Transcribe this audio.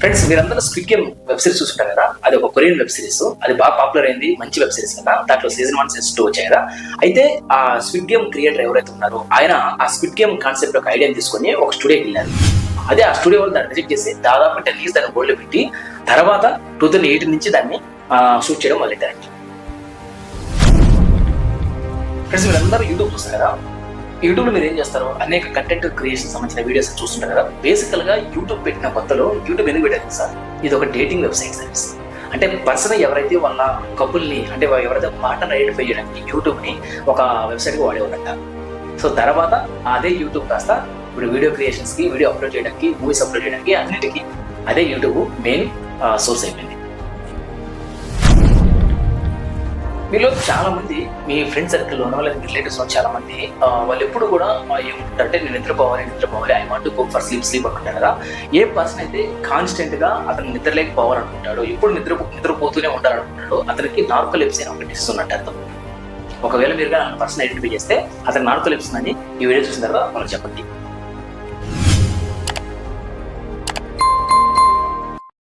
Friends, మీరందరూ squid game web series చూస్తుంటారు కదా. అది ఒక కొరియన్ వెబ్ సిరీస్. అది బాగా పాపులర్ అయింది, మంచి వెబ్ సిరీస్ కదా. దాంట్లో సీజన్ 1, సీజన్ 2 వచ్చాయి కదా. అయితే ఆ స్క్విడ్ గేమ్ క్రియేటర్ ఎవరైతే ఉన్నారో ఆయన ఆ స్క్విడ్ గేమ్ కాన్సెప్ట్ ఒక ఐడియాని తీసుకొని ఒక స్టూడియోకి వెళ్ళారు. అదే ఆ స్టూడియో వాళ్ళు దాన్ని రిజెక్ట్ చేసి దాదాపు 10 years దాన్ని హోల్డ్ పెట్టి తర్వాత 2018 నుంచి దాన్ని షూట్ చేయడం మొదలెట్టారండి. ఫ్రెండ్స్, మీరందరూ యూట్యూబ్ చూస్తారు కదా. యూట్యూబ్ లో మీరు ఏం చేస్తారు, అనేక కంటెంట్ క్రియేషన్ సంబంధించిన వీడియోస్ చూస్తుంటారు కదా. బేసికల్ గా యూట్యూబ్ పెట్టిన కొత్తలో యూట్యూబ్ ఎందుకు పెట్టారు సార్? ఇది ఒక డేటింగ్ వెబ్సైట్ సర్వీస్. అంటే పర్సన్ ఎవరైతే వాళ్ళ కపుల్ని అంటే ఎవరైతే పార్ట్నర్ ఐడెంటిఫై చేయడానికి యూట్యూబ్ ని ఒక వెబ్సైట్ గా వాడేవారంట. సో తర్వాత అదే యూట్యూబ్ కాస్త ఇప్పుడు వీడియో క్రియేషన్స్ కి, వీడియో అప్లోడ్ చేయడానికి, మూవీస్ అప్లోడ్ చేయడానికి అన్నిటికీ అదే యూట్యూబ్ మెయిన్ సోర్స్ అయిపోయింది. మీలో చాలా మంది మీ ఫ్రెండ్ సర్కిల్లో ఉన్న లేదా రిలేటివ్స్ లో చాలా మంది వాళ్ళు ఎప్పుడు కూడా ఏమంటారంటే నేను నిద్రపోవాలి, I want to go for sleep అనుకుంటారు కదా. ఏ పర్సన్ అయితే కాన్స్టెంట్ గా అతను నిద్రలేకపోవాలనుకుంటాడో, ఎప్పుడు నిద్రపోతూనే ఉండాలనుకుంటాడో అతనికి నార్కోలెప్సీ అని ఒక డిసీజ్ ఉన్నట్టు అర్థం. ఒకవేళ మీరు పర్సన్ ఐడెంటిఫై చేస్తే అతను నార్కోలెప్సీ అని ఈ వీడియో చూసిన తర్వాత మనం చెప్పండి.